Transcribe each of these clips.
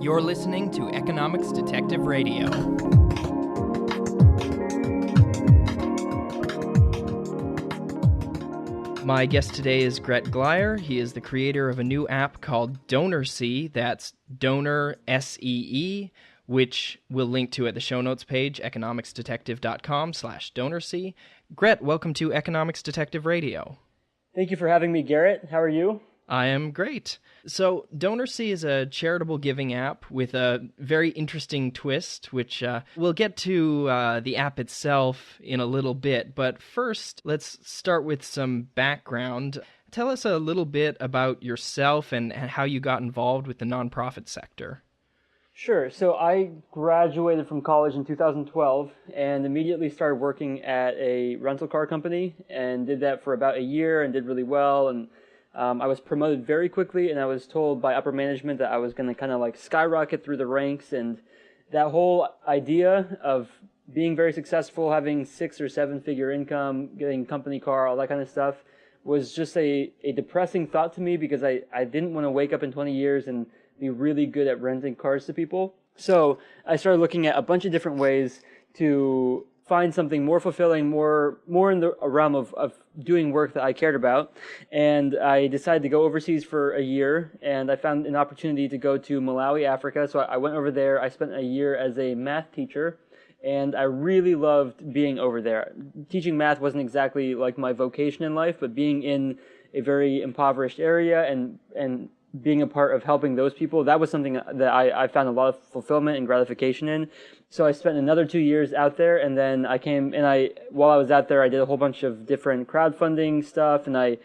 You're listening to Economics Detective Radio. My guest today is Gret Glyer. He is the creator of a new app called DonorSee. That's DonorSee, which we'll link to at the show notes page, economicsdetective.com/DonorSee. Gret, welcome to Economics Detective Radio. Thank you for having me, Garrett. How are you? I am great. So DonorSee is a charitable giving app with a very interesting twist, which we'll get to the app itself in a little bit. But first, let's start with some background. Tell us a little bit about yourself and how you got involved with the nonprofit sector. Sure. So I graduated from college in 2012 and immediately started working at a rental car company and did that for about a year and did really well. And I was promoted very quickly, and I was told by upper management that I was going to kind of like skyrocket through the ranks. And that whole idea of being very successful, having 6 or 7 figure income, getting company car, all that kind of stuff was just a depressing thought to me because I didn't want to wake up in 20 years and be really good at renting cars to people. So I started looking at a bunch of different ways to find something more fulfilling, more in the realm of doing work that I cared about. And I decided to go overseas for a year, and I found an opportunity to go to Malawi, Africa. So I went over there. I spent a year as a math teacher, and I really loved being over there. Teaching math wasn't exactly like my vocation in life, but being in a very impoverished area and being a part of helping those people, that was something that I found a lot of fulfillment and gratification in. So I spent another 2 years out there, and then I came, and while I was out there, I did a whole bunch of different crowdfunding stuff, and I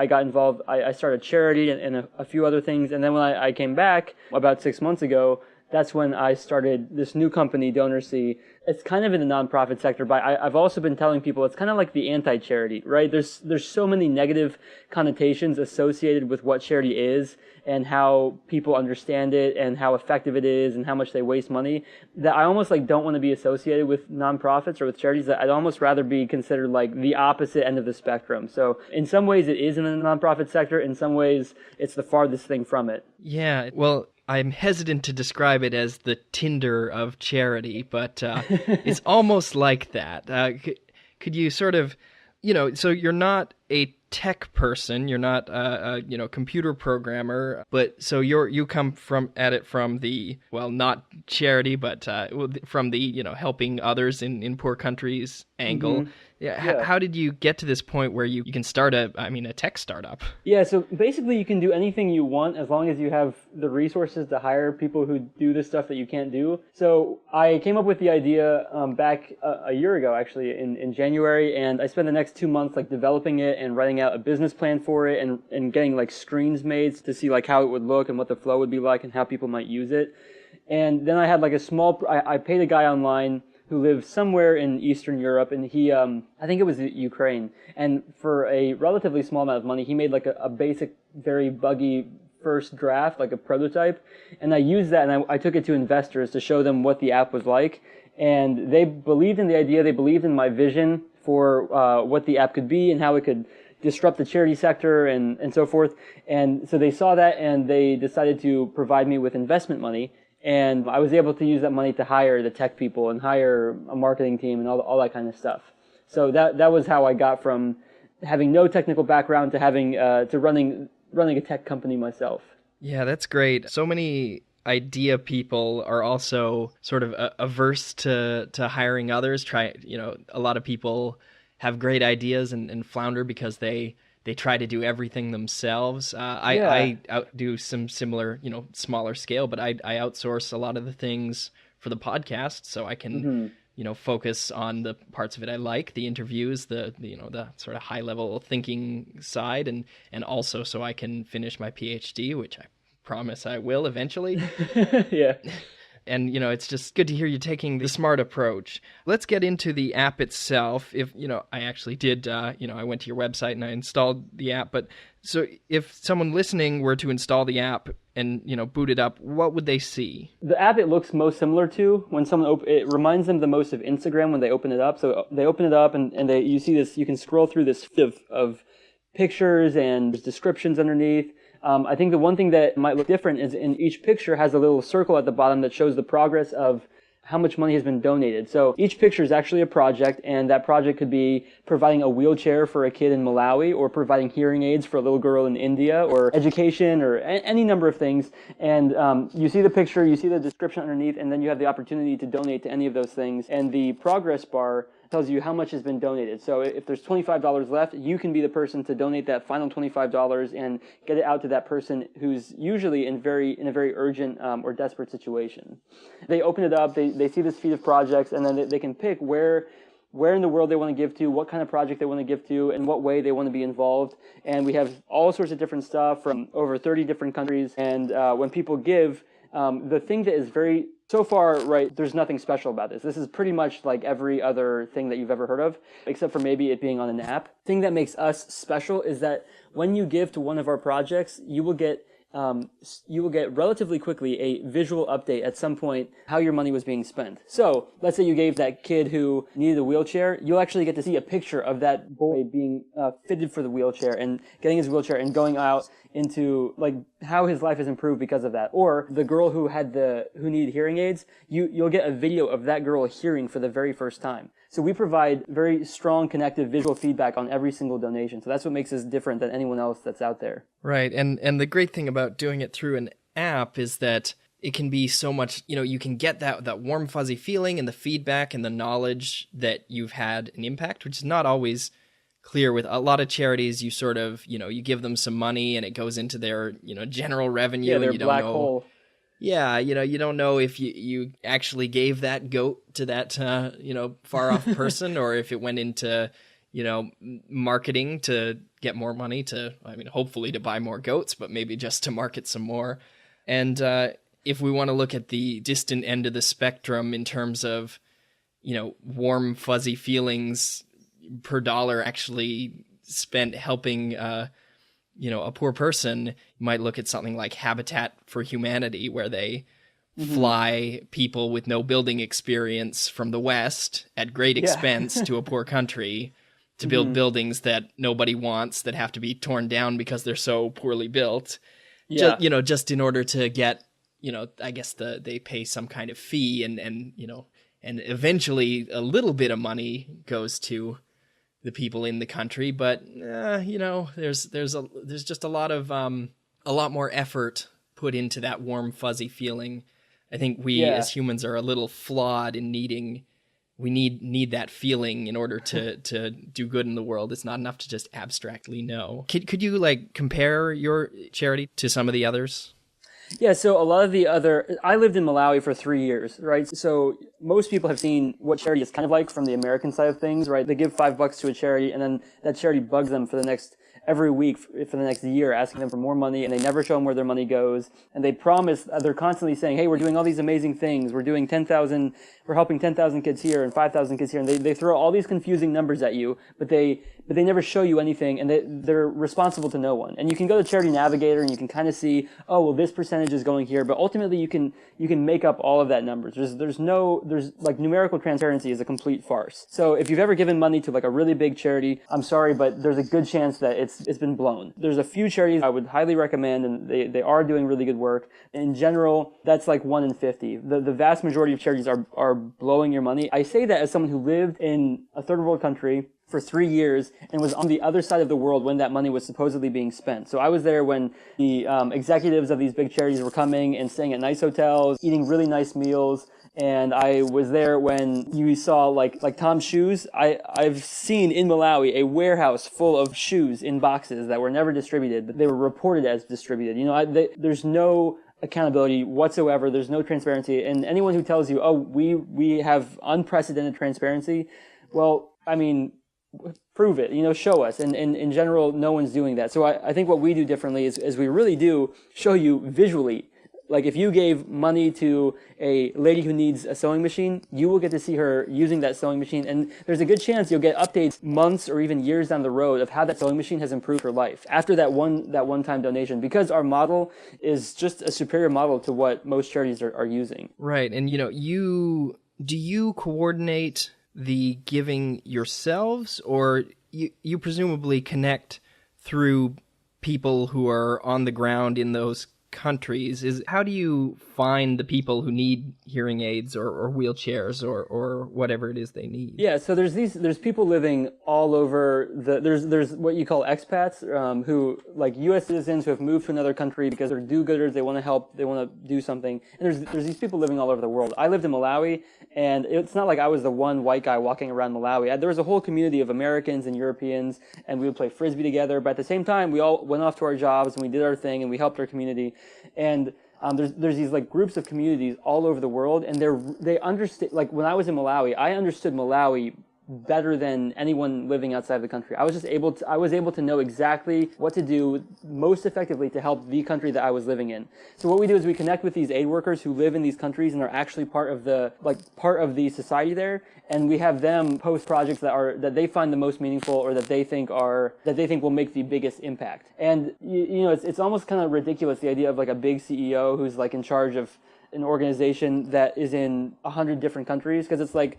got involved. I started a charity and a few other things, and then when I came back about 6 months ago, that's when I started this new company, DonorSee. It's kind of in the nonprofit sector, but I've also been telling people it's kind of like the anti-charity, right? There's so many negative connotations associated with what charity is and how people understand it and how effective it is and how much they waste money that I almost like don't want to be associated with nonprofits or with charities. That I'd almost rather be considered like the opposite end of the spectrum. So in some ways it is in the nonprofit sector. In some ways it's the farthest thing from it. Yeah, well, I'm hesitant to describe it as the Tinder of charity, but it's almost like that. Could you sort of, so you're not a tech person, you're not a computer programmer, but so you come at it from the, well, not charity, but from the helping others in poor countries angle. Mm-hmm. Yeah. How did you get to this point where you can start a tech startup? Yeah, so basically you can do anything you want as long as you have the resources to hire people who do the stuff that you can't do. So I came up with the idea back a year ago, actually, in January, and I spent the next 2 months like developing it and writing out a business plan for it and getting like screens made to see like how it would look and what the flow would be like and how people might use it. And then I had like I paid a guy online who lives somewhere in Eastern Europe, and he, I think it was Ukraine, and for a relatively small amount of money, he made like a basic, very buggy first draft, like a prototype, and I used that, and I took it to investors to show them what the app was like, and they believed in the idea, they believed in my vision for what the app could be and how it could disrupt the charity sector and so forth, and so they saw that, and they decided to provide me with investment money. And I was able to use that money to hire the tech people and hire a marketing team and all that kind of stuff. So that was how I got from having no technical background to having to running a tech company myself. Yeah, that's great. So many idea people are also sort of averse to hiring others. A lot of people have great ideas and flounder because they try to do everything themselves. I do some similar, smaller scale, but I outsource a lot of the things for the podcast, so I can, focus on the parts of it I like, the interviews, the sort of high level thinking side, and also so I can finish my PhD, which I promise I will eventually. Yeah. And, it's just good to hear you taking the smart approach. Let's get into the app itself. I actually did, I went to your website and I installed the app. But so if someone listening were to install the app and, boot it up, what would they see? The app it looks most similar to when someone, it reminds them the most of Instagram when they open it up. So they open it up and you see this, you can scroll through this of pictures and descriptions underneath. I think the one thing that might look different is in each picture has a little circle at the bottom that shows the progress of how much money has been donated. So each picture is actually a project, and that project could be providing a wheelchair for a kid in Malawi, or providing hearing aids for a little girl in India, or education, or any number of things. And you see the picture, you see the description underneath, and then you have the opportunity to donate to any of those things. And the progress bar tells you how much has been donated. So if there's $25 left, you can be the person to donate that final $25 and get it out to that person who's usually in a very urgent or desperate situation. They open it up, they see this feed of projects, and then they can pick where in the world they want to give to, what kind of project they want to give to, and what way they want to be involved. And we have all sorts of different stuff from over 30 different countries. And when people give, the thing that is so far, right, there's nothing special about this. This is pretty much like every other thing that you've ever heard of, except for maybe it being on an app. The thing that makes us special is that when you give to one of our projects, you will get relatively quickly a visual update at some point how your money was being spent. So let's say you gave that kid who needed a wheelchair, you'll actually get to see a picture of that boy being fitted for the wheelchair and getting his wheelchair and going out into like how his life has improved because of that. Or the girl who needed hearing aids, you'll get a video of that girl hearing for the very first time. So we provide very strong connective visual feedback on every single donation. So that's what makes us different than anyone else that's out there. Right. And the great thing about doing it through an app is that it can be so much, you can get that warm, fuzzy feeling and the feedback and the knowledge that you've had an impact, which is not always clear. With a lot of charities, you sort of, you give them some money and it goes into their, general revenue. Yeah, their and you black don't know. hole. Yeah, you don't know if you actually gave that goat to that, far off person, or if it went into, marketing to get more money hopefully to buy more goats, but maybe just to market some more. And if we want to look at the distant end of the spectrum in terms of, warm, fuzzy feelings per dollar actually spent helping, a poor person, you might look at something like Habitat for Humanity, where they fly people with no building experience from the West at great expense to a poor country to build buildings that nobody wants, that have to be torn down because they're so poorly built. Yeah. Just in order to get, I guess they pay some kind of fee and eventually a little bit of money goes to the people in the country, but there's just a lot more effort put into that warm, fuzzy feeling. I think we as humans are a little flawed in we need that feeling in order to do good in the world. It's not enough to just abstractly know. Could you compare your charity to some of the others? Yeah, so a lot of I lived in Malawi for 3 years, right? So most people have seen what charity is kind of like from the American side of things, right? They give $5 to a charity, and then that charity bugs them every week for the next year, asking them for more money, and they never show them where their money goes. And they promise, they're constantly saying, hey, we're doing all these amazing things. We're doing we're helping 10,000 kids here and 5,000 kids here. And they throw all these confusing numbers at you, but they never show you anything, and they're responsible to no one. And you can go to Charity Navigator and you can kind of see, oh, well, this percentage is going here, but ultimately you can make up all of that numbers. There's numerical transparency is a complete farce. So if you've ever given money to a really big charity, I'm sorry, but there's a good chance that it's been blown. There's a few charities I would highly recommend, and they are doing really good work. In general, that's 1 in 50. The vast majority of charities are blowing your money. I say that as someone who lived in a third world country for 3 years and was on the other side of the world when that money was supposedly being spent. So I was there when the executives of these big charities were coming and staying at nice hotels, eating really nice meals. And I was there when you saw like Tom's shoes. I've seen in Malawi a warehouse full of shoes in boxes that were never distributed, but they were reported as distributed. There's no accountability whatsoever. There's no transparency. And anyone who tells you, oh, we have unprecedented transparency, well, I mean, prove it, show us. And in general, no one's doing that. So I think what we do differently is we really do show you visually. Like if you gave money to a lady who needs a sewing machine, you will get to see her using that sewing machine. And there's a good chance you'll get updates months or even years down the road of how that sewing machine has improved her life after that one-time donation, because our model is just a superior model to what most charities are using. Right. And, do you coordinate the giving yourselves, or you presumably connect through people who are on the ground in those countries is how do you find the people who need hearing aids or wheelchairs or whatever it is they need? Yeah, so there's people living all over there's what you call expats, who like U.S. citizens who have moved to another country because they're do-gooders, they want to help, they want to do something. And there's these people living all over the world. I lived in Malawi, and it's not like I was the one white guy walking around Malawi. There was a whole community of Americans and Europeans, and we would play frisbee together. But at the same time, we all went off to our jobs and we did our thing and we helped our community. And there's these like groups of communities all over the world, and they understand. Like when I was in Malawi, I understood Malawi better than anyone living outside the country. I was able to know exactly what to do most effectively to help the country that I was living in. So what we do is we connect with these aid workers who live in these countries and are actually part of the society there, and we have them post projects that they find the most meaningful or that they think will make the biggest impact. And you know, it's almost kind of ridiculous, the idea of like a big CEO who's like in charge of an organization that is in 100 different countries, because it's like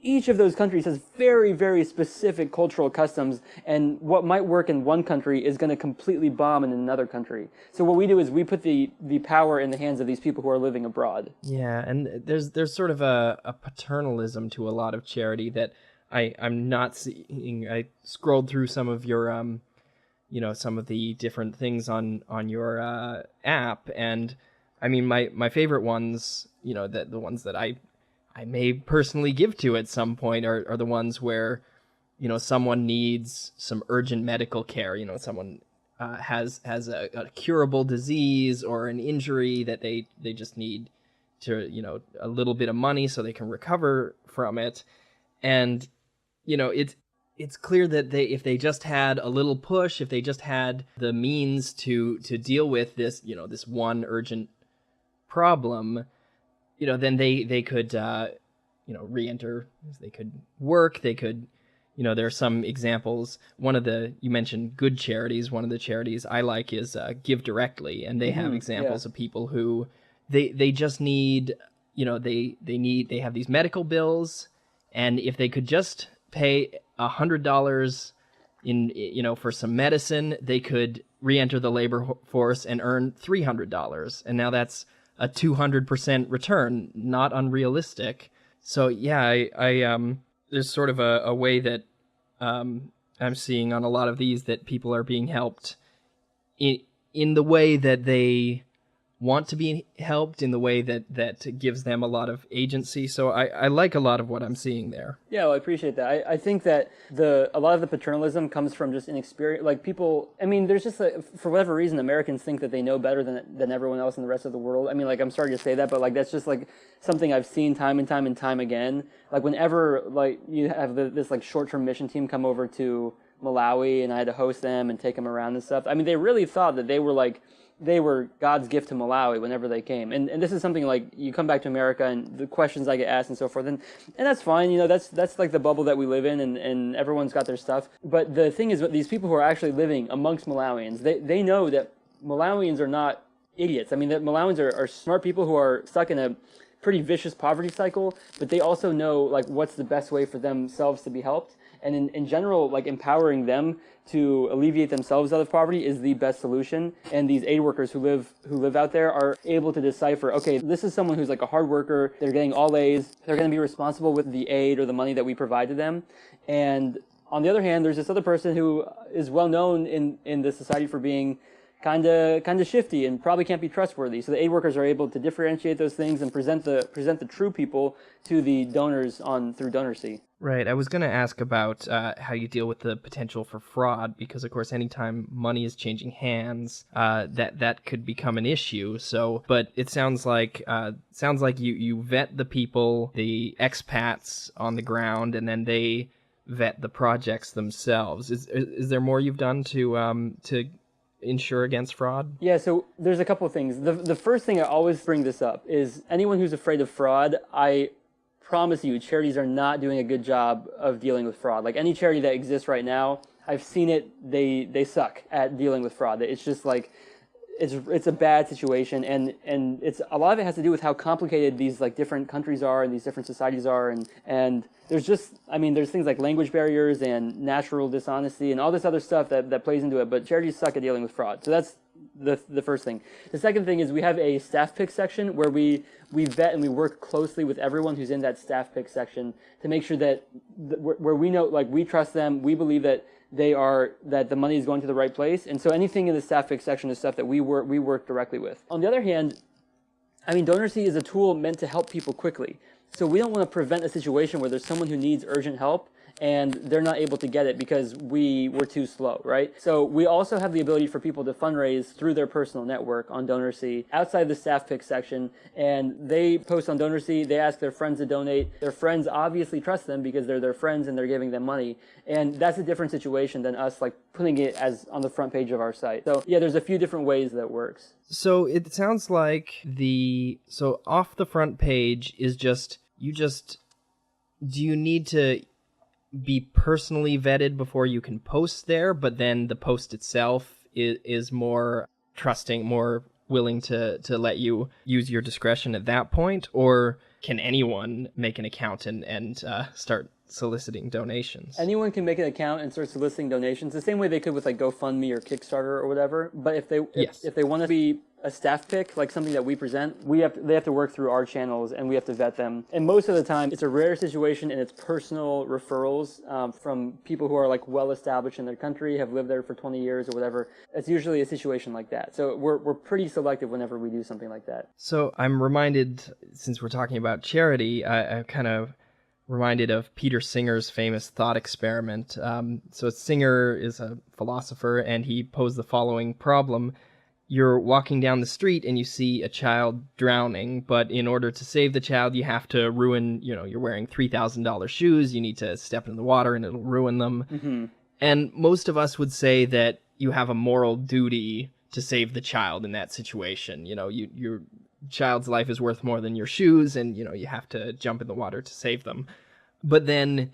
each of those countries has very, very specific cultural customs, and what might work in one country is going to completely bomb in another country. So what we do is we put the power in the hands of these people who are living abroad. Yeah, and there's sort of a paternalism to a lot of charity that I'm not seeing. I scrolled through some of your some of the different things on your app, and I mean my favorite ones, the ones that I may personally give to at some point are the ones where, someone needs some urgent medical care. Someone has a curable disease or an injury that they just need to, a little bit of money so they can recover from it. And, it's clear that if they just had a little push, if they just had the means to deal with this, this one urgent problem, then they could, re-enter, they could work, they could, there are some examples. You mentioned good charities. One of the charities I like is Give Directly, and they have examples of people who they just need, they have these medical bills, and if they could just pay $100 for some medicine, they could re-enter the labor force and earn $300, and now that's a 200% return, not unrealistic. So yeah, I there's sort of a way that I'm seeing on a lot of these that people are being helped in the way that they want to be helped, in the way that gives them a lot of agency. So I like a lot of what I'm seeing there. Yeah, well, I appreciate that. I think that a lot of the paternalism comes from just inexperience. Like people, I mean, there's just for whatever reason, Americans think that they know better than everyone else in the rest of the world. I mean, like, I'm sorry to say that, but like that's just like something I've seen time and time and time again. Like whenever like you have this like short-term mission team come over to Malawi, and I had to host them and take them around and stuff. I mean, they really thought that they were God's gift to Malawi whenever they came. And this is something like you come back to America and the questions I get asked and so forth. And that's fine. That's like the bubble that we live in, and everyone's got their stuff. But the thing is that these people who are actually living amongst Malawians, they know that Malawians are not idiots. I mean, that Malawians are smart people who are stuck in a pretty vicious poverty cycle, but they also know like what's the best way for themselves to be helped. And in general, like empowering them to alleviate themselves out of poverty is the best solution. And these aid workers who live out there are able to decipher, okay, this is someone who's like a hard worker, they're getting all A's, they're going to be responsible with the aid or the money that we provide to them. And on the other hand, there's this other person who is well known in the society for being kind of shifty and probably can't be trustworthy. So the aid workers are able to differentiate those things and present the true people to the donors through DonorSee. Right. I was going to ask about how you deal with the potential for fraud, because of course, anytime money is changing hands, that could become an issue. So, but it sounds like you vet the people, the expats on the ground, and then they vet the projects themselves. Is there more you've done to ensure against fraud? Yeah, so there's a couple of things. The first thing I always bring this up is anyone who's afraid of fraud, I promise you, charities are not doing a good job of dealing with fraud. Like any charity that exists right now, I've seen it, they suck at dealing with fraud. It's just like, it's a bad situation, and it's a lot of it has to do with how complicated these like different countries are and these different societies are, and there's just, I mean, there's things like language barriers and natural dishonesty and all this other stuff that plays into it. But charities suck at dealing with fraud, so that's the first thing. The second thing is we have a staff pick section where we vet and we work closely with everyone who's in that staff pick section to make sure that where we know, like, we trust them, we believe that that the money is going to the right place. And so anything in the staff pick section is stuff that we work directly with. On the other hand, I mean, DonorSee is a tool meant to help people quickly. So we don't want to prevent a situation where there's someone who needs urgent help and they're not able to get it because we were too slow, right? So we also have the ability for people to fundraise through their personal network on DonorSee outside the staff pick section, and they post on DonorSee, they ask their friends to donate. Their friends obviously trust them because they're their friends and they're giving them money, and that's a different situation than us like putting it as on the front page of our site. So yeah, there's a few different ways that works. So it sounds like so off the front page is do you need to be personally vetted before you can post there, but then the post itself is more trusting, more willing to let you use your discretion at that point? Or can anyone make an account and start soliciting donations? Anyone can make an account and start soliciting donations the same way they could with like GoFundMe or Kickstarter or whatever. But if they want to be a staff pick, like something that we present, they have to work through our channels and we have to vet them. And most of the time, it's a rare situation and it's personal referrals from people who are like well established in their country, have lived there for 20 years or whatever. It's usually a situation like that. So we're pretty selective whenever we do something like that. So I'm reminded, since we're talking about charity, I'm kind of reminded of Peter Singer's famous thought experiment. So Singer is a philosopher, and he posed the following problem. You're walking down the street and you see a child drowning, but in order to save the child, you have to ruin, you're wearing $3,000 shoes, you need to step in the water and it'll ruin them. Mm-hmm. And most of us would say that you have a moral duty to save the child in that situation. Your child's life is worth more than your shoes, and, you have to jump in the water to save them. But then,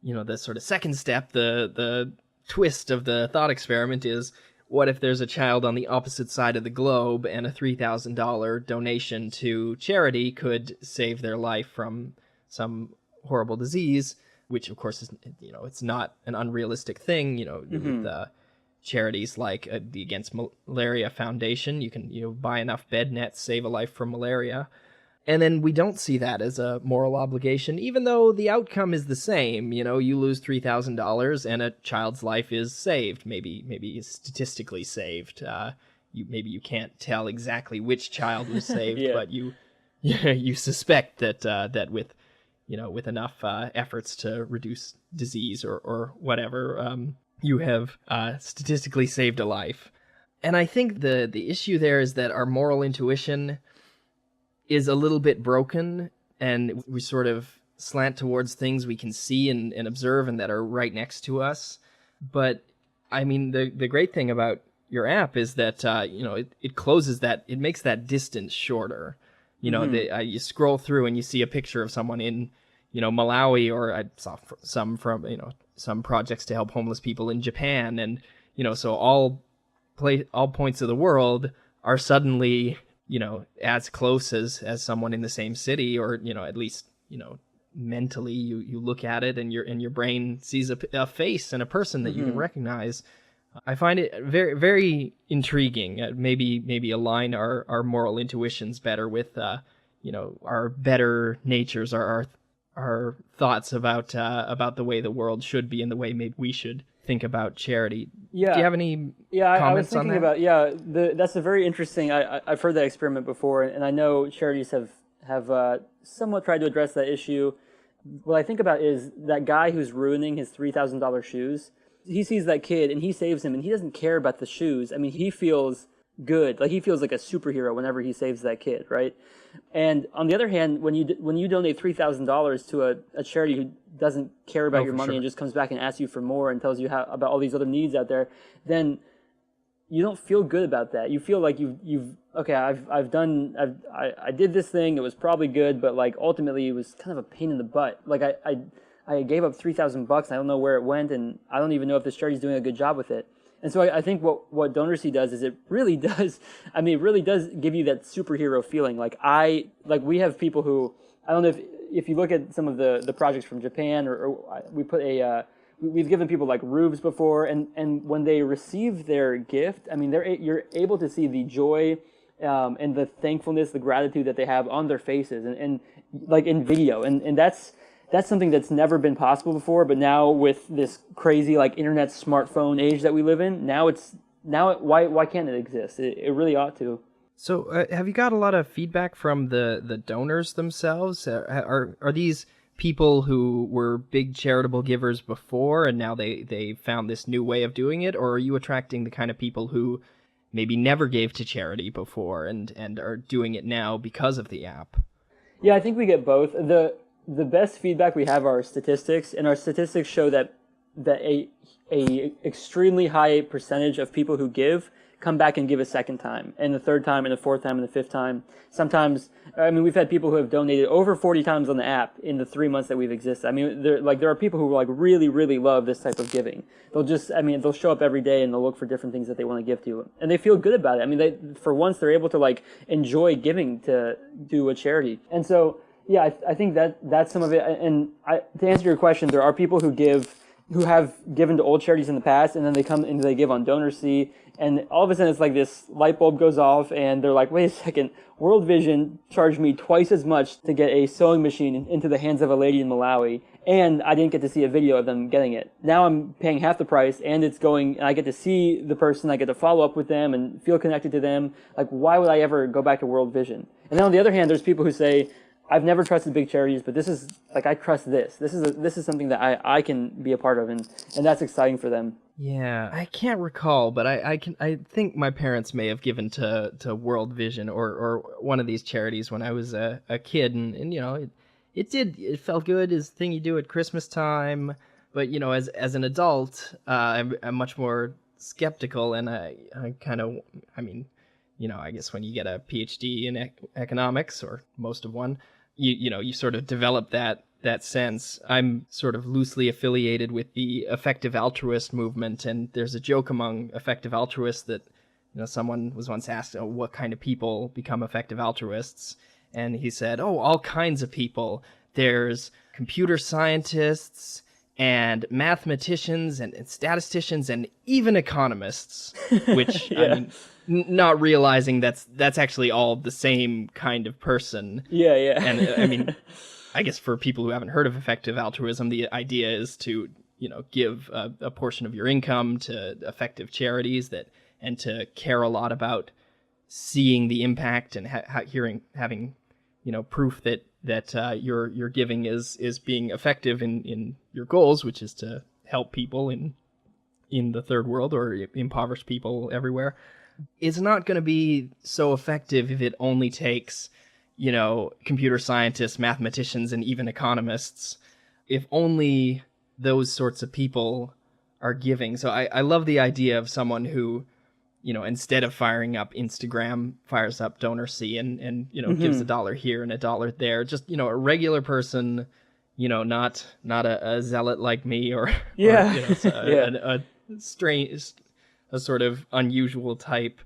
the sort of second step, the twist of the thought experiment is, what if there's a child on the opposite side of the globe and a $3,000 donation to charity could save their life from some horrible disease, which of course is, it's not an unrealistic thing, mm-hmm. with charities like the Against Malaria Foundation, you can buy enough bed nets, save a life from malaria. And then we don't see that as a moral obligation, even though the outcome is the same. You lose $3,000 and a child's life is saved, maybe statistically saved. Maybe you can't tell exactly which child was saved, yeah. But you suspect that with enough efforts to reduce disease or whatever, you have statistically saved a life. And I think the issue there is that our moral intuition is a little bit broken, and we sort of slant towards things we can see and observe and that are right next to us. But I mean, the great thing about your app is that it closes that, it makes that distance shorter. Mm-hmm. You scroll through and you see a picture of someone in Malawi, or I saw some from some projects to help homeless people in Japan, and so all points of the world are suddenly as close as someone in the same city, or at least mentally you look at it and your brain sees a face and a person that mm-hmm. you can recognize. I find it very, very intriguing. Maybe align our moral intuitions better with our better natures, our thoughts about the way the world should be and the way maybe we should think about charity. Yeah. Do you have any comments I was thinking on that? about, that's a very interesting, I've heard that experiment before, and I know charities have somewhat tried to address that issue. What I think about is that guy who's ruining his $3,000 shoes. He sees that kid and he saves him, and he doesn't care about the shoes. I mean, he feels good. Like, he feels like a superhero whenever he saves that kid, right? And on the other hand, when you donate $3,000 to a charity who doesn't care about your money, sure, and just comes back and asks you for more and tells you about all these other needs out there, then you don't feel good about that. You feel like I did this thing. It was probably good, but like ultimately it was kind of a pain in the butt. Like I gave up $3,000. I don't know where it went, and I don't even know if this charity's doing a good job with it. And so I think what DonorSee does is it really does, I mean, it really does give you that superhero feeling. Like we have people who, I don't know if you look at some of the projects from Japan, or we put we've given people like roofs before, and when they receive their gift, I mean, you're able to see the joy and the thankfulness, the gratitude that they have on their faces, and like in video, and that's something that's never been possible before. But now with this crazy like internet smartphone age that we live in, why can't it exist? It really ought to. So have you got a lot of feedback from the donors themselves? Are these people who were big charitable givers before and now they found this new way of doing it, or are you attracting the kind of people who maybe never gave to charity before and are doing it now because of the app? Yeah, I think we get both. The best feedback we have are statistics, and our statistics show that a extremely high percentage of people who give come back and give a second time, and the third time, and the fourth time, and the fifth time. Sometimes, I mean, we've had people who have donated over 40 times on the app in the 3 months that we've existed. I mean, there are people who like really, really love this type of giving. They'll show up every day and they'll look for different things that they want to give to, and they feel good about it. I mean, for once, they're able to like enjoy giving to do a charity, and so yeah, I think that's some of it. And to answer your question, there are people who have given to old charities in the past, and then they come and they give on DonorSee, and all of a sudden it's like this light bulb goes off, and they're like, wait a second, World Vision charged me twice as much to get a sewing machine into the hands of a lady in Malawi, and I didn't get to see a video of them getting it. Now I'm paying half the price, and I get to see the person, I get to follow up with them and feel connected to them. Like, why would I ever go back to World Vision? And then on the other hand, there's people who say, I've never trusted big charities, but this is like, I trust this. This is something that I can be a part of, and that's exciting for them. Yeah, I can't recall, but I think my parents may have given to World Vision or one of these charities when I was a kid, and you know, it felt good as a thing you do at Christmas time, but you know, as an adult, I'm much more skeptical, and I mean, you know, I guess when you get a PhD in economics, or most of one, you know, you sort of develop that sense. I'm sort of loosely affiliated with the effective altruist movement, and there's a joke among effective altruists that, you know, someone was once asked, oh, what kind of people become effective altruists? And he said, oh, all kinds of people. There's computer scientists and mathematicians and statisticians and even economists, which, yeah. I mean, not realizing that's actually all the same kind of person. Yeah. And I mean, I guess for people who haven't heard of effective altruism, the idea is to, you know, give a portion of your income to effective charities and to care a lot about seeing the impact and having, you know, proof that your giving is being effective in your goals, which is to help people in the third world or impoverished people everywhere. It's not going to be so effective if it only takes, you know, computer scientists, mathematicians, and even economists. If only those sorts of people are giving. So I love the idea of someone who, you know, instead of firing up Instagram, fires up DonorSee and you know, gives $1 here and $1 there. Just, you know, a regular person, you know, not a zealot like me or, yeah, or, you know, a strange, a sort of unusual type.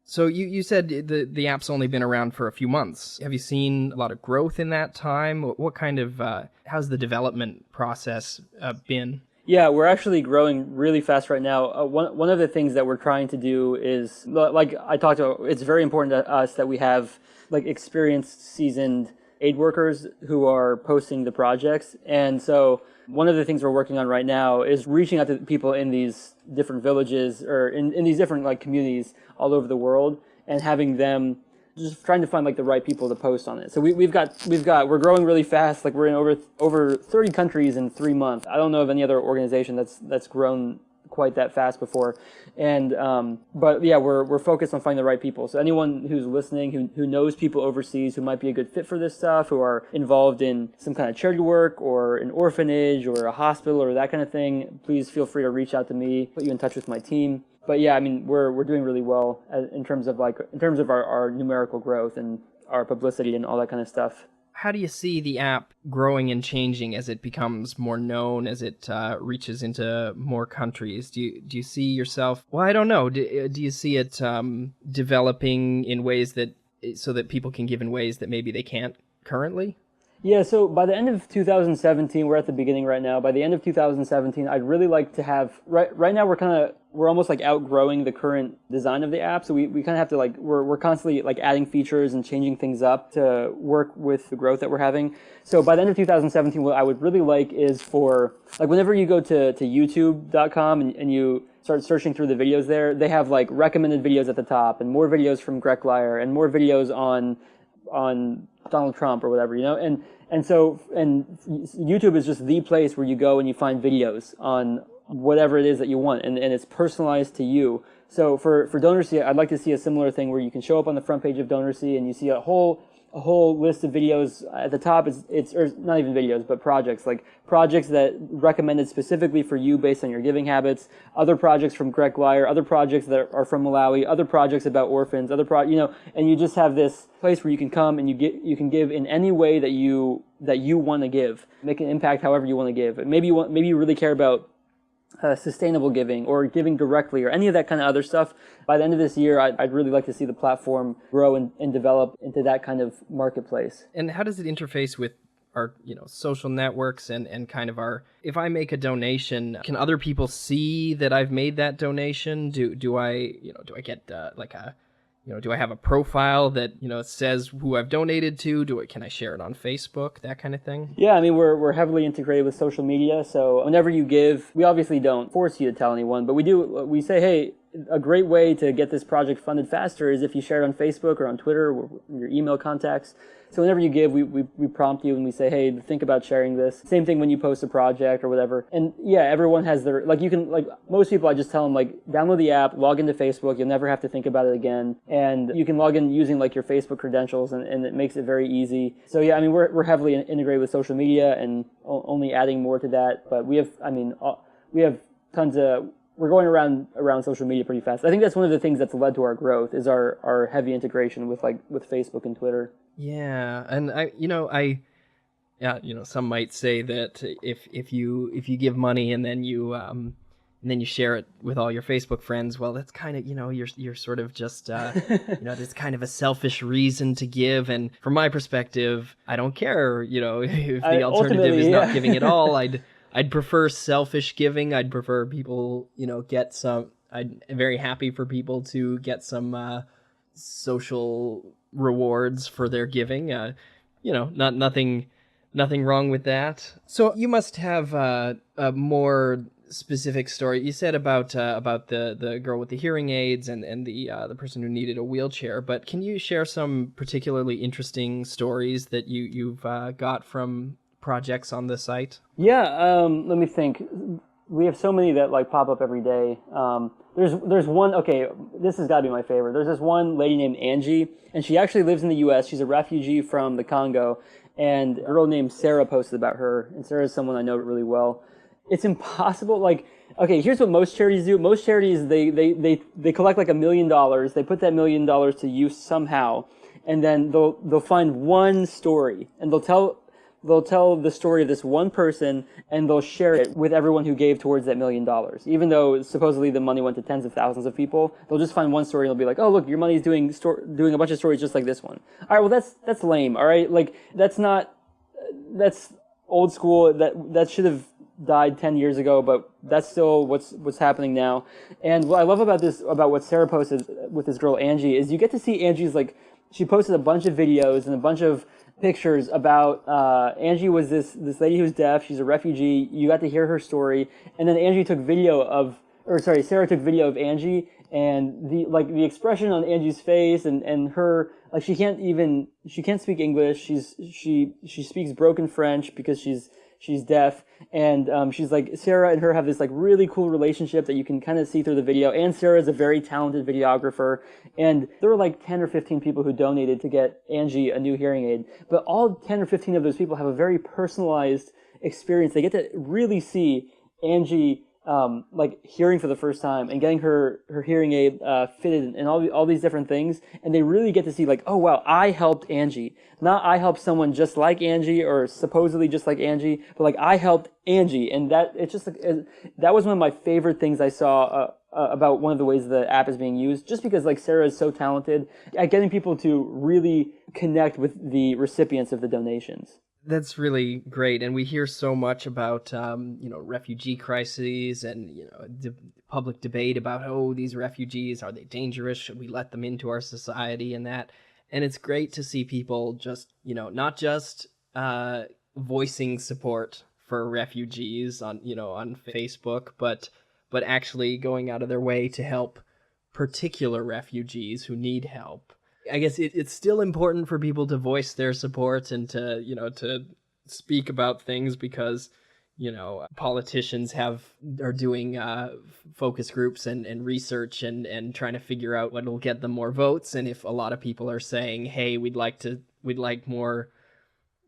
So you said the app's only been around for a few months. Have you seen a lot of growth in that time? What kind of, how's the development process been? Yeah, we're actually growing really fast right now. One of the things that we're trying to do is, like I talked about, it's very important to us that we have like experienced, seasoned aid workers who are posting the projects. And so one of the things we're working on right now is reaching out to people in these different villages or in these different like communities all over the world and having them just trying to find like the right people to post on it. So we're growing really fast. Like we're in over 30 countries in 3 months. I don't know of any other organization that's grown quite that fast before. And but yeah, we're focused on finding the right people. So anyone who's listening who knows people overseas who might be a good fit for this stuff, who are involved in some kind of charity work or an orphanage or a hospital or that kind of thing, please feel free to reach out to me, put you in touch with my team. But yeah, I mean, we're doing really well in terms of our numerical growth and our publicity and all that kind of stuff. How do you see the app growing and changing as it becomes more known, as it reaches into more countries? Do you see yourself? Well, I don't know. Do you see it developing in ways that so that people can give in ways that maybe they can't currently? Yeah, so by the end of 2017, we're at the beginning right now. By the end of 2017, I'd really like to have, right now we're almost like outgrowing the current design of the app. So we kind of have to we're constantly like adding features and changing things up to work with the growth that we're having. So by the end of 2017, what I would really like is for, like, whenever you go to youtube.com and you start searching through the videos there, they have like recommended videos at the top and more videos from Gret Glyer and more videos on Donald Trump or whatever, and so YouTube is just the place where you go and you find videos on whatever it is that you want, and it's personalized to you. So for DonorSee, I'd like to see a similar thing where you can show up on the front page of DonorSee and you see a whole list of videos at the top. It's or not even videos, but projects that recommended specifically for you based on your giving habits. Other projects from Gret Glyer, other projects that are from Malawi, other projects about orphans, and you just have this place where you can come and you can give in any way that you want to give, make an impact however you want to give. Maybe you really care about sustainable giving or giving directly or any of that kind of other stuff. By the end of this year, I'd really like to see the platform grow and develop into that kind of marketplace. And how does it interface with our social networks and kind of our, if I make a donation, can other people see that I've made that donation? Do I get do I have a profile that says who I've donated to? Can I share it on Facebook? That kind of thing? Yeah, I mean, we're heavily integrated with social media. So whenever you give, we obviously don't force you to tell anyone, but we say, hey, a great way to get this project funded faster is if you share it on Facebook or on Twitter or your email contacts. So whenever you give, we prompt you and we say, hey, think about sharing this. Same thing when you post a project or whatever. And yeah, everyone has their, most people, I just tell them, download the app, log into Facebook. You'll never have to think about it again. And you can log in using your Facebook credentials, and it makes it very easy. So yeah, I mean, we're heavily integrated with social media and only adding more to that. But we have tons of, we're going around social media pretty fast. I think that's one of the things that's led to our growth is our heavy integration with Facebook and Twitter. Yeah, and some might say that if you give money and then you share it with all your Facebook friends, well, that's kind of you're sort of just there's kind of a selfish reason to give. And from my perspective, I don't care if the alternative is not giving at all. I'd prefer selfish giving. I'd prefer people get some. I'm very happy for people to get some social rewards for their giving. Nothing wrong with that. So you must have a more specific story. You said about the girl with the hearing aids and the person who needed a wheelchair. But can you share some particularly interesting stories that you've got from projects on the site? Yeah. Let me think. We have so many that pop up every day. There's one, okay, this has got to be my favorite. There's this one lady named Angie, and she actually lives in the U.S. She's a refugee from the Congo, and a girl named Sarah posted about her, and Sarah is someone I know really well. It's impossible, okay, here's what most charities do. Most charities, they collect $1 million, they put that $1 million to use somehow, and then they'll find one story, and they'll tell the story of this one person, and they'll share it with everyone who gave towards that $1 million. Even though supposedly the money went to tens of thousands of people, they'll just find one story and they'll be like, oh, look, your money's doing a bunch of stories just like this one. All right, well, that's lame, all right? That's old school. That should have died 10 years ago, but that's still what's happening now. And what I love about what Sarah posted with this girl, Angie, is you get to see Angie's, she posted a bunch of videos and a bunch of pictures about Angie was this lady who's deaf. She's a refugee. You got to hear her story, and then Sarah took video of Angie, and the expression on Angie's face and her, she can't speak English. She speaks broken French because she's deaf, and she's Sarah and her have this really cool relationship that you can kind of see through the video. And Sarah is a very talented videographer, and there were 10 or 15 people who donated to get Angie a new hearing aid. But all 10 or 15 of those people have a very personalized experience. They get to really see Angie like hearing for the first time and getting her hearing aid fitted and all these different things, and they really get to see like, oh wow, I helped Angie, not I helped someone just like Angie or supposedly just like Angie, but like I helped Angie, and that it's just that was one of my favorite things I saw about one of the ways the app is being used, just because like Sarah is so talented at getting people to really connect with the recipients of the donations. That's really great, and we hear so much about refugee crises and public debate about, oh, these refugees, are they dangerous? Should we let them into our society and that? And it's great to see people just not just voicing support for refugees on Facebook, but actually going out of their way to help particular refugees who need help. I guess it's still important for people to voice their support and to speak about things because, politicians are doing focus groups and research and trying to figure out what will get them more votes. And if a lot of people are saying, hey, we'd like more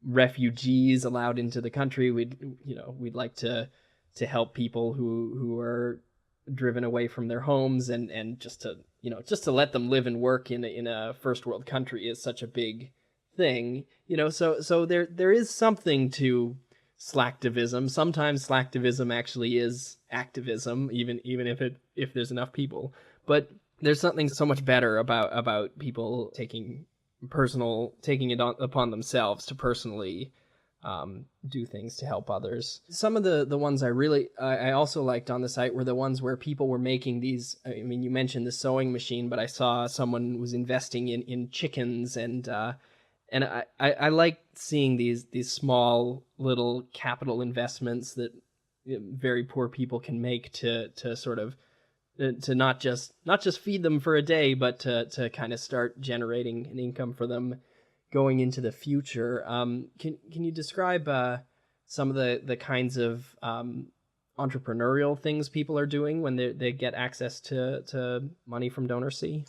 refugees allowed into the country, we'd like to help people who are driven away from their homes and just to let them live and work in a first world country is such a big thing, so there is something to slacktivism. Sometimes slacktivism actually is activism, even if there's enough people, but there's something so much better about people taking it upon themselves to personally do things to help others. Some of the ones I also liked on the site were the ones where people were making these. I mean, you mentioned the sewing machine, but I saw someone was investing in chickens, and I like seeing these small little capital investments that very poor people can make to sort of to not just feed them for a day, but to kind of start generating an income for them going into the future. Can you describe some of the kinds of entrepreneurial things people are doing when they get access to money from DonorSee?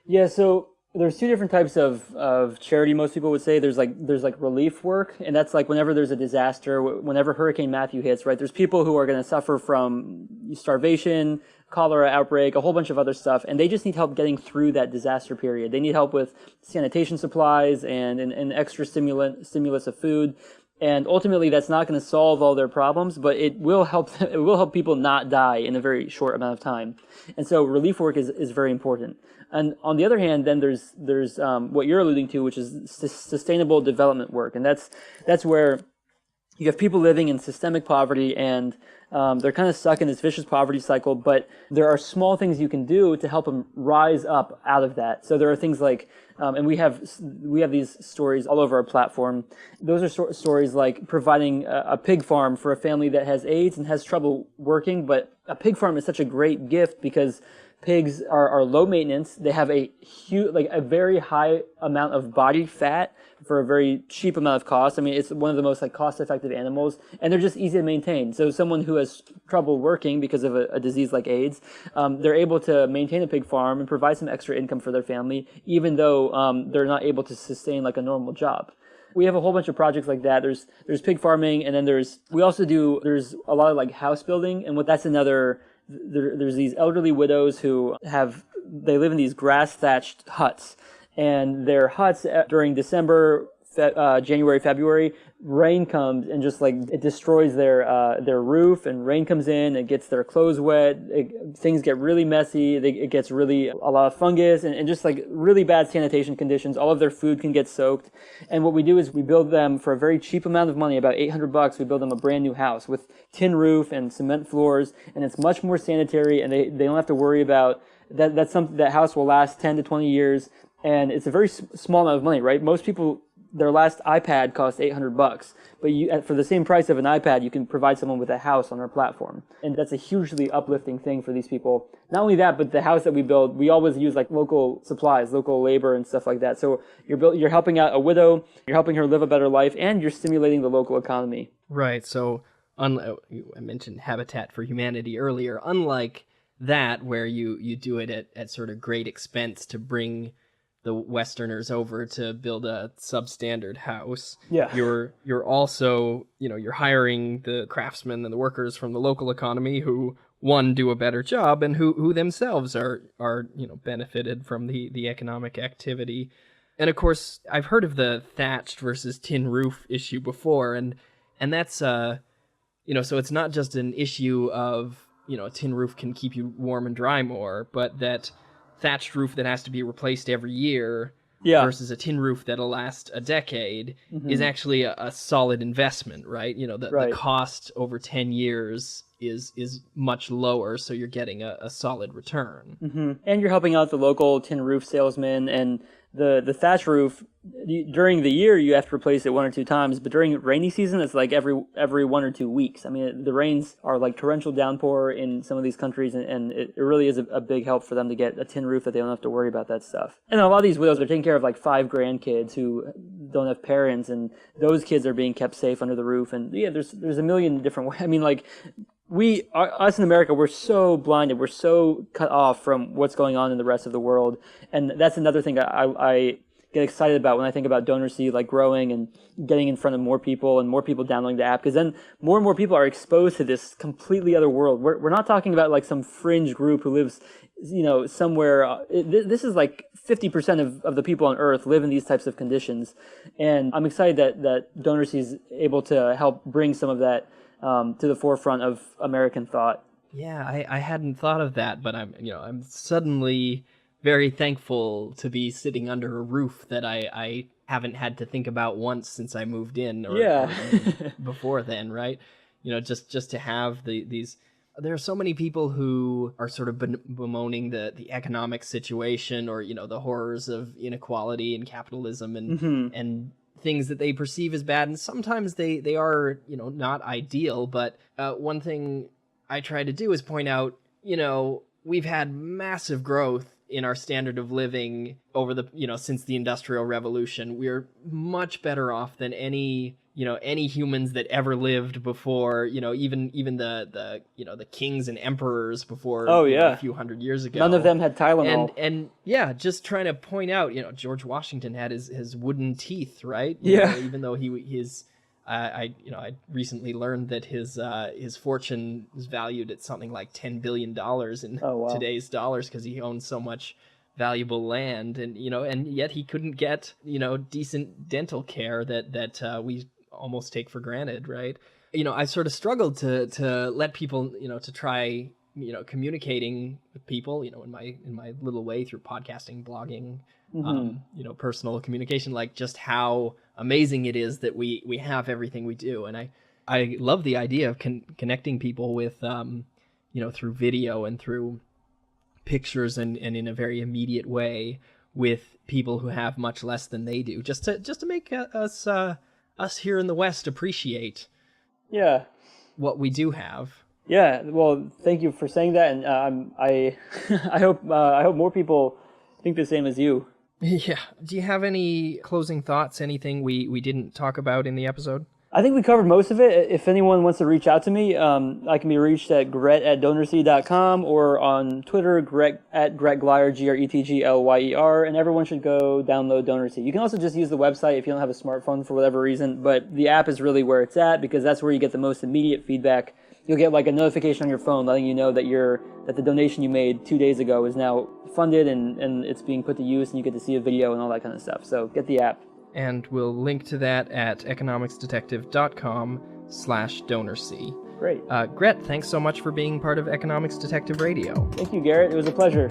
Yeah, so there's two different types of charity. Most people would say there's like relief work, and that's like whenever there's a disaster, whenever Hurricane Matthew hits, right? There's people who are going to suffer from starvation, cholera outbreak, a whole bunch of other stuff, and they just need help getting through that disaster period. They need help with sanitation supplies and an extra stimulus of food. And ultimately, that's not going to solve all their problems, but it will help. It will help people not die in a very short amount of time. And so, relief work is very important. And on the other hand, then there's what you're alluding to, which is sustainable development work, and that's where you have people living in systemic poverty, and they're kind of stuck in this vicious poverty cycle. But there are small things you can do to help them rise up out of that. So there are things like, and we have these stories all over our platform. Those are stories like providing a pig farm for a family that has AIDS and has trouble working. But a pig farm is such a great gift because pigs are low maintenance. They have a very high amount of body fat for a very cheap amount of cost. I mean, it's one of the most cost-effective animals, and they're just easy to maintain. So someone who has trouble working because of a disease like AIDS, they're able to maintain a pig farm and provide some extra income for their family, even though they're not able to sustain like a normal job. We have a whole bunch of projects like that. There's pig farming, and then there's a lot of like house building, and that's another. There's these elderly widows who they live in these grass thatched huts, and their huts during December, January, February, rain comes and just like it destroys their roof, and rain comes in, it gets their clothes wet, things get really messy, it gets really a lot of fungus and just like really bad sanitation conditions. All of their food can get soaked, and what we do is we build them for a very cheap amount of money, about $800. We build them a brand new house with tin roof and cement floors, and it's much more sanitary, and they don't have to worry about that. That house will last 10 to 20 years, and it's a very small amount of money, right? Most people, their last iPad cost $800, but for the same price of an iPad, you can provide someone with a house on our platform, and that's a hugely uplifting thing for these people. Not only that, but the house that we build, we always use like local supplies, local labor, and stuff like that. So you're helping out a widow, you're helping her live a better life, and you're stimulating the local economy. Right. So I mentioned Habitat for Humanity earlier. Unlike that, where you do it at sort of great expense to bring the Westerners over to build a substandard house. Yeah. You're also, you're hiring the craftsmen and the workers from the local economy who one, do a better job, and who themselves are benefited from the economic activity. And of course, I've heard of the thatched versus tin roof issue before, and that's so it's not just an issue of a tin roof can keep you warm and dry more, but that thatched roof that has to be replaced every year versus a tin roof that'll last a decade is actually a solid investment, right? The cost over 10 years is much lower, so you're getting a solid return. And you're helping out the local tin roof salesman, and the thatch roof, during the year you have to replace it 1 or 2 times, but during rainy season it's like every 1 or 2 weeks. I mean, the rains are like torrential downpour in some of these countries, and it really is a big help for them to get a tin roof that they don't have to worry about that stuff. And a lot of these widows are taking care of like 5 grandkids who don't have parents, and those kids are being kept safe under the roof. And there's a million different ways. I mean, like, us in America, we're so blinded, we're so cut off from what's going on in the rest of the world. And that's another thing I get excited about when I think about DonorSee, like growing and getting in front of more people and more people downloading the app, because then more and more people are exposed to this completely other world. We're not talking about like some fringe group who lives, somewhere. This is like 50% of the people on Earth live in these types of conditions. And I'm excited that DonorSee is able to help bring some of that to the forefront of American thought. Yeah, I hadn't thought of that, but I'm suddenly very thankful to be sitting under a roof that I haven't had to think about once since I moved in, or before then, right? Just to have these. There are so many people who are sort of bemoaning the economic situation, or the horrors of inequality and capitalism and things that they perceive as bad, and sometimes they are not ideal. But one thing I try to do is point out, we've had massive growth in our standard of living over the since the Industrial Revolution. We're much better off than any humans that ever lived before, even the kings and emperors before a few hundred years ago. None of them had Tylenol. And just trying to point out, George Washington had his wooden teeth, right? Even though I recently learned that his fortune is valued at something like $10 billion in today's dollars, because he owns so much valuable land, and yet he couldn't get decent dental care that we almost take for granted, right? I sort of struggled to let people to try communicating with people in my little way through podcasting, blogging, personal communication, like just how amazing it is that we have everything we do. And I love the idea of connecting people with through video and through pictures and in a very immediate way with people who have much less than they do, just to make us here in the West appreciate what we do have. Yeah, well, thank you for saying that, and I hope more people think the same as you. Yeah. Do you have any closing thoughts? Anything we didn't talk about in the episode? I think we covered most of it. If anyone wants to reach out to me, I can be reached at gret@DonorSee.com, or on Twitter, Gret Glyer, GretGlyer, and everyone should go download DonorSee. You can also just use the website if you don't have a smartphone for whatever reason, but the app is really where it's at, because that's where you get the most immediate feedback. You'll get like a notification on your phone letting you know that the donation you made 2 days ago is now funded and it's being put to use, and you get to see a video and all that kind of stuff. So get the app. And we'll link to that at economicsdetective.com/DonorSee. Great. Gret, thanks so much for being part of Economics Detective Radio. Thank you, Garrett. It was a pleasure.